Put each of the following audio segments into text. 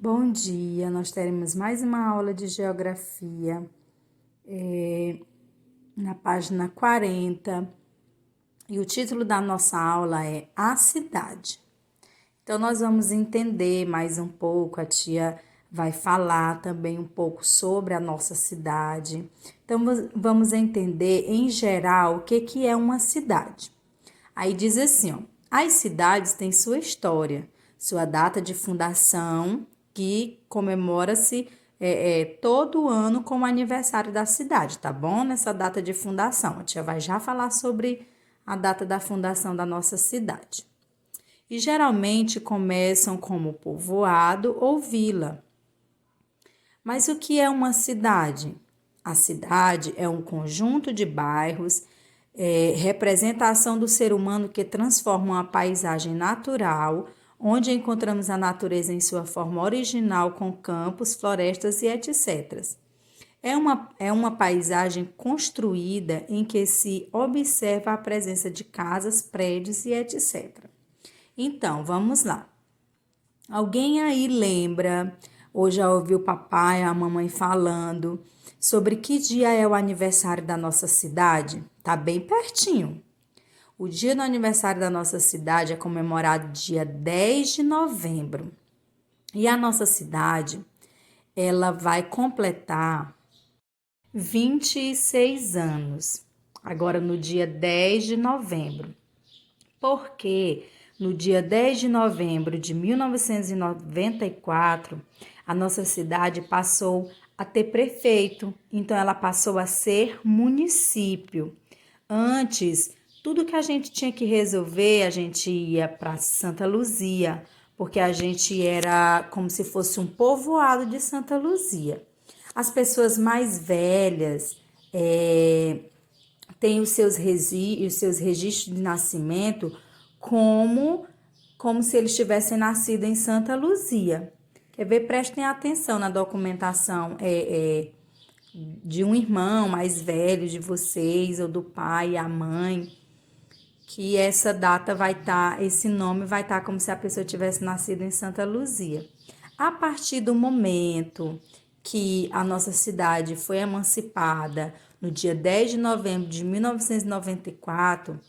Bom dia, nós teremos mais uma aula de geografia na página 40 e o título da nossa aula é A Cidade. Então, nós vamos entender mais um pouco, a tia vai falar também um pouco sobre a nossa cidade. Então, vamos entender em geral o que é uma cidade. Aí diz assim, ó, as cidades têm sua história, sua data de fundação, que comemora-se todo ano como aniversário da cidade, tá bom? Nessa data de fundação. A tia vai já falar sobre a data da fundação da nossa cidade. E geralmente começam como povoado ou vila. Mas o que é uma cidade? A cidade é um conjunto de bairros, representação do ser humano que transforma uma paisagem natural, onde encontramos a natureza em sua forma original, com campos, florestas e etc. É uma paisagem construída em que se observa a presença de casas, prédios e etc. Então, vamos lá. Alguém aí lembra, ou já ouviu o papai, a mamãe falando sobre que dia é o aniversário da nossa cidade? Tá bem pertinho. O dia do aniversário da nossa cidade é comemorado dia 10 de novembro. E a nossa cidade, ela vai completar 26 anos, agora no dia 10 de novembro. Porque no dia 10 de novembro de 1994, a nossa cidade passou a ter prefeito, então ela passou a ser município. Antes, tudo que a gente tinha que resolver, a gente ia para Santa Luzia, porque a gente era como se fosse um povoado de Santa Luzia. As pessoas mais velhas têm os seus registros de nascimento como, como se eles tivessem nascido em Santa Luzia. Quer ver? Prestem atenção na documentação de um irmão mais velho de vocês, ou do pai, a mãe, que essa data vai estar, esse nome vai estar como se a pessoa tivesse nascido em Santa Luzia. A partir do momento que a nossa cidade foi emancipada, no dia 10 de novembro de 1994,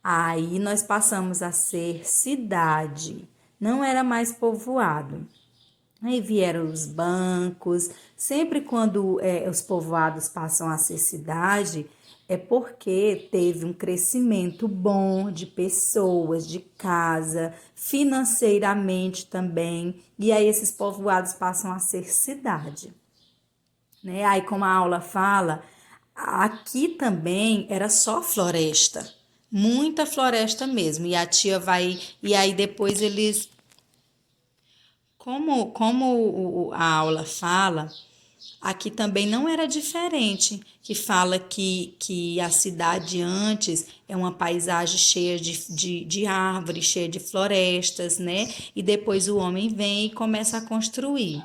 aí nós passamos a ser cidade, não era mais povoado. Aí vieram os bancos, sempre quando os povoados passam a ser cidade, é porque teve um crescimento bom de pessoas, de casa, financeiramente também, e aí esses povoados passam a ser cidade, né? Aí, como a aula fala, aqui também era só floresta, muita floresta mesmo, e a tia vai, e aí depois eles a aula fala, aqui também não era diferente, que fala que a cidade antes é uma paisagem cheia de árvores, cheia de florestas, né? E depois o homem vem e começa a construir.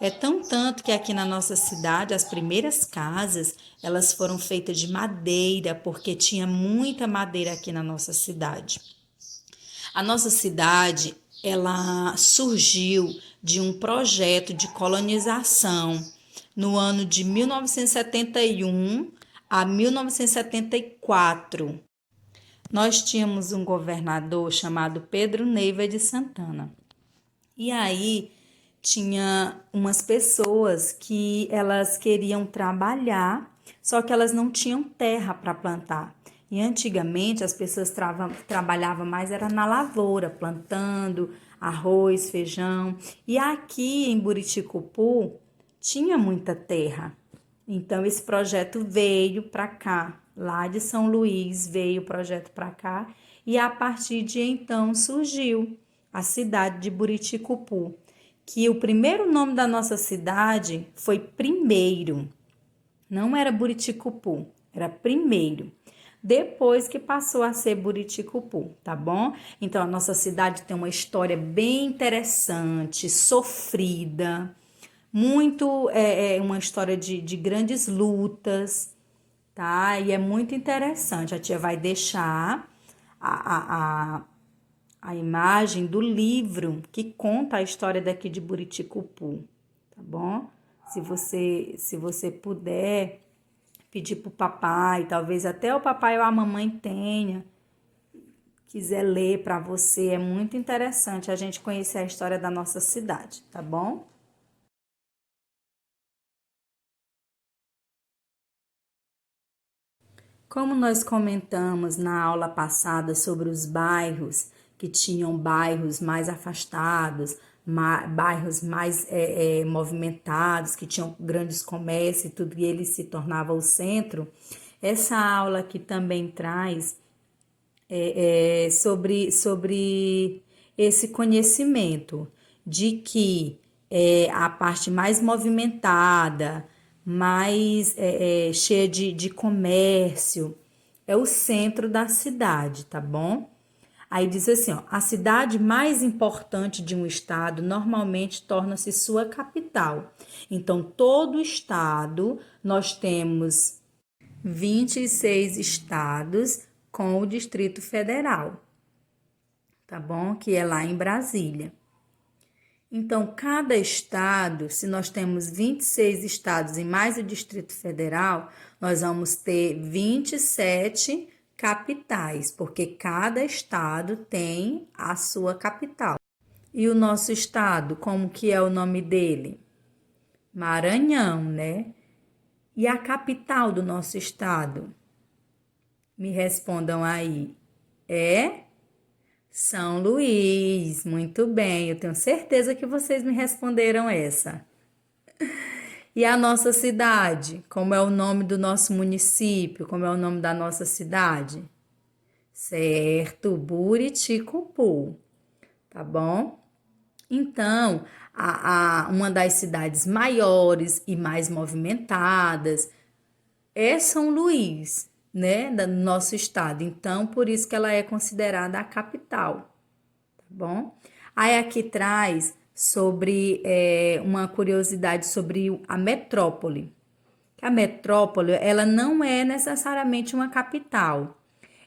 É tão tanto que aqui na nossa cidade, as primeiras casas, elas foram feitas de madeira, porque tinha muita madeira aqui na nossa cidade. A nossa cidade, ela surgiu de um projeto de colonização no ano de 1971 a 1974. Nós tínhamos um governador chamado Pedro Neiva de Santana. E aí tinha umas pessoas que elas queriam trabalhar, só que elas não tinham terra para plantar. E antigamente as pessoas trabalhavam mais era na lavoura, plantando arroz, feijão. E aqui em Buriticupu tinha muita terra. Então esse projeto veio para cá, lá de São Luís veio o projeto para cá e a partir de então surgiu a cidade de Buriticupu, que o primeiro nome da nossa cidade foi Primeiro. Não era Buriticupu, era Primeiro. Depois que passou a ser Buriticupu, tá bom? Então a nossa cidade tem uma história bem interessante, sofrida, muito uma história de grandes lutas, tá? E é muito interessante. A tia vai deixar a, a, a imagem do livro que conta a história daqui de Buriticupu, tá bom? Se você puder pedir para o papai, talvez até o papai ou a mamãe quiser ler para você, é muito interessante a gente conhecer a história da nossa cidade, tá bom? Como nós comentamos na aula passada sobre os bairros, que tinham bairros mais afastados, bairros mais movimentados, que tinham grandes comércios e tudo, e ele se tornava o centro, essa aula aqui também traz sobre esse conhecimento de que a parte mais movimentada, mais cheia de comércio, é o centro da cidade, tá bom? Aí diz assim, ó, a cidade mais importante de um estado normalmente torna-se sua capital. Então, todo estado, nós temos 26 estados com o Distrito Federal, tá bom? Que é lá em Brasília. Então, cada estado, se nós temos 26 estados e mais o Distrito Federal, nós vamos ter 27 capitais, porque cada estado tem a sua capital. E o nosso estado, como que é o nome dele? Maranhão, né? E a capital do nosso estado? Me respondam aí. É São Luís. Muito bem, eu tenho certeza que vocês me responderam essa. E a nossa cidade? Como é o nome do nosso município? Como é o nome da nossa cidade? Certo, Buriticupu, tá bom? Então, uma das cidades maiores e mais movimentadas é São Luís, né, do nosso estado. Então, por isso que ela é considerada a capital, tá bom? Aí aqui traz sobre uma curiosidade sobre a metrópole. A metrópole, ela não é necessariamente uma capital.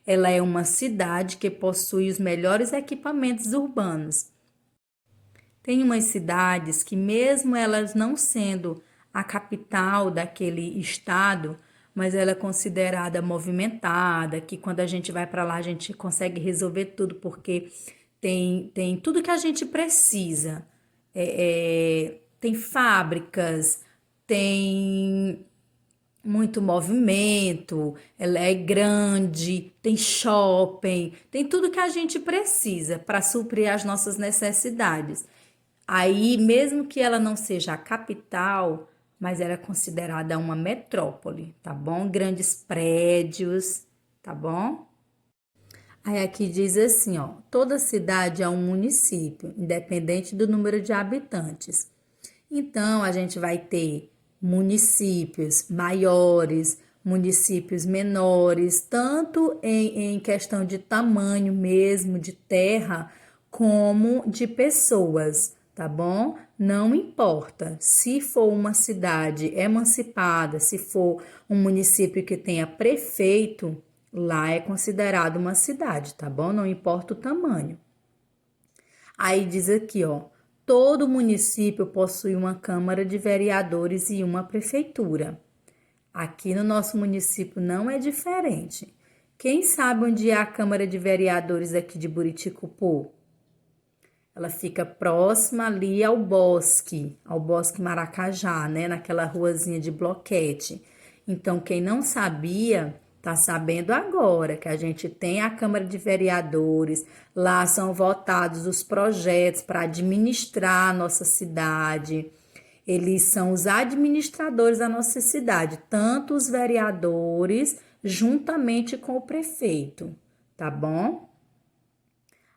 Ela é uma cidade que possui os melhores equipamentos urbanos. Tem umas cidades que, mesmo elas não sendo a capital daquele estado, mas ela é considerada movimentada, que quando a gente vai para lá a gente consegue resolver tudo, porque tem tudo que a gente precisa. Tem fábricas, tem muito movimento, ela é grande, tem shopping, tem tudo que a gente precisa para suprir as nossas necessidades. Aí, mesmo que ela não seja a capital, mas ela é considerada uma metrópole, tá bom? Grandes prédios, tá bom? Aí aqui diz assim, ó, toda cidade é um município, independente do número de habitantes. Então, a gente vai ter municípios maiores, municípios menores, tanto em questão de tamanho mesmo, de terra, como de pessoas, tá bom? Não importa se for uma cidade emancipada, se for um município que tenha prefeito, lá é considerado uma cidade, tá bom? Não importa o tamanho. Aí diz aqui, ó, todo município possui uma Câmara de Vereadores e uma prefeitura. Aqui no nosso município não é diferente. Quem sabe onde é a Câmara de Vereadores aqui de Buriticupu? Ela fica próxima ali ao Bosque Maracajá, né? Naquela ruazinha de bloquete. Então, quem não sabia, tá sabendo agora que a gente tem a Câmara de Vereadores, lá são votados os projetos para administrar a nossa cidade. Eles são os administradores da nossa cidade, tanto os vereadores, juntamente com o prefeito, tá bom?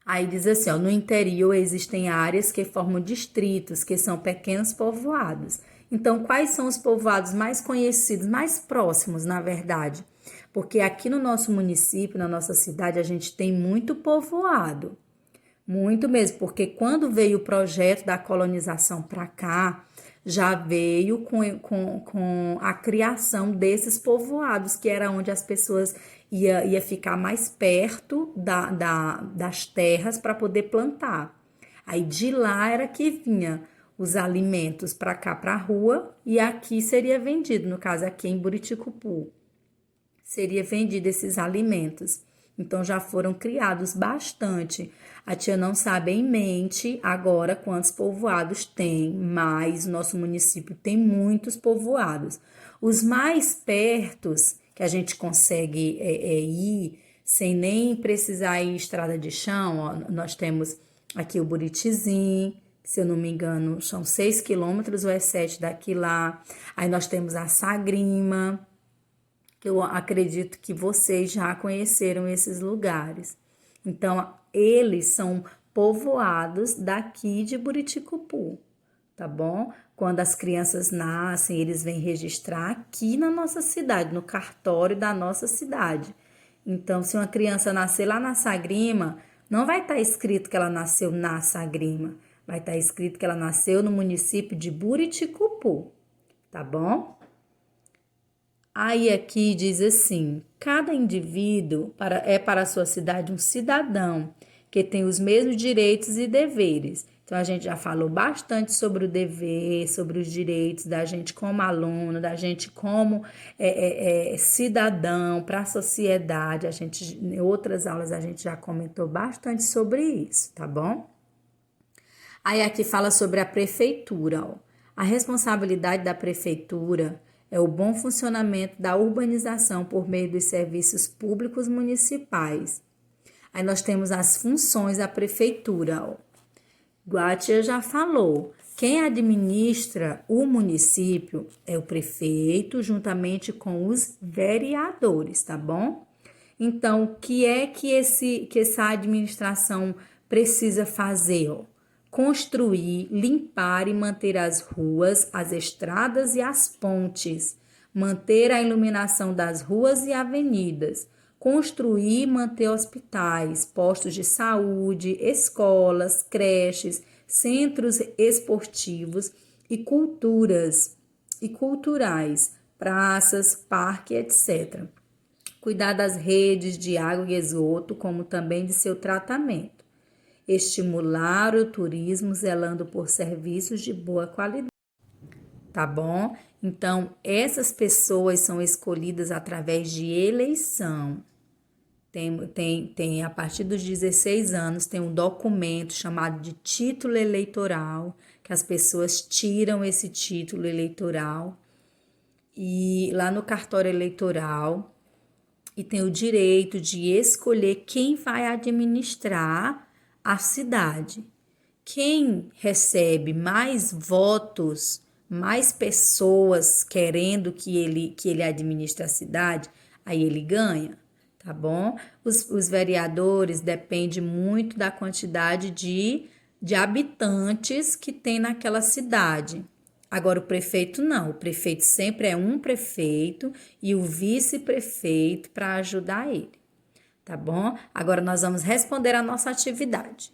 Aí diz assim, ó, no interior existem áreas que formam distritos, que são pequenos povoados. Então, quais são os povoados mais conhecidos, mais próximos, na verdade? Porque aqui no nosso município, na nossa cidade, a gente tem muito povoado. Muito mesmo, porque quando veio o projeto da colonização para cá, já veio com a criação desses povoados, que era onde as pessoas ia ficar mais perto das terras para poder plantar. Aí de lá era que vinha os alimentos para cá, para a rua, e aqui seria vendido, no caso aqui em Buriticupu, seria vendido esses alimentos. Então já foram criados bastante. A tia não sabe em mente agora quantos povoados tem, mas nosso município tem muitos povoados. Os mais pertos que a gente consegue ir sem nem precisar ir estrada de chão, ó, nós temos aqui o Buritizinho, se eu não me engano, são 6 quilômetros ou é 7 daqui lá. Aí nós temos a Sagrima, que eu acredito que vocês já conheceram esses lugares. Então, eles são povoados daqui de Buriticupu, tá bom? Quando as crianças nascem, eles vêm registrar aqui na nossa cidade, no cartório da nossa cidade. Então, se uma criança nascer lá na Sagrima, não vai estar escrito que ela nasceu na Sagrima, vai estar escrito que ela nasceu no município de Buriticupu, tá bom? Aí aqui diz assim: cada indivíduo é para a sua cidade um cidadão que tem os mesmos direitos e deveres. Então a gente já falou bastante sobre o dever, sobre os direitos da gente como aluno, da gente como cidadão para a sociedade. Em outras aulas a gente já comentou bastante sobre isso, tá bom? Aí aqui fala sobre a prefeitura, ó. A responsabilidade da prefeitura é o bom funcionamento da urbanização por meio dos serviços públicos municipais. Aí nós temos as funções da prefeitura, ó. Igual a tia já falou, quem administra o município é o prefeito, juntamente com os vereadores, tá bom? Então, o que é que essa administração precisa fazer, ó? Construir, limpar e manter as ruas, as estradas e as pontes, manter a iluminação das ruas e avenidas, construir e manter hospitais, postos de saúde, escolas, creches, centros esportivos e culturais, praças, parques, etc. Cuidar das redes de água e esgoto, como também de seu tratamento. Estimular o turismo zelando por serviços de boa qualidade. Tá bom? Então, essas pessoas são escolhidas através de eleição. Tem a partir dos 16 anos, tem um documento chamado de título eleitoral, que as pessoas tiram esse título eleitoral e lá no cartório eleitoral e tem o direito de escolher quem vai administrar a cidade. Quem recebe mais votos, mais pessoas querendo que ele administre a cidade, aí ele ganha, tá bom? Os vereadores dependem muito da quantidade de habitantes que tem naquela cidade. Agora, o prefeito não, o prefeito sempre é um prefeito e o vice-prefeito para ajudar ele, tá bom? Agora nós vamos responder a nossa atividade.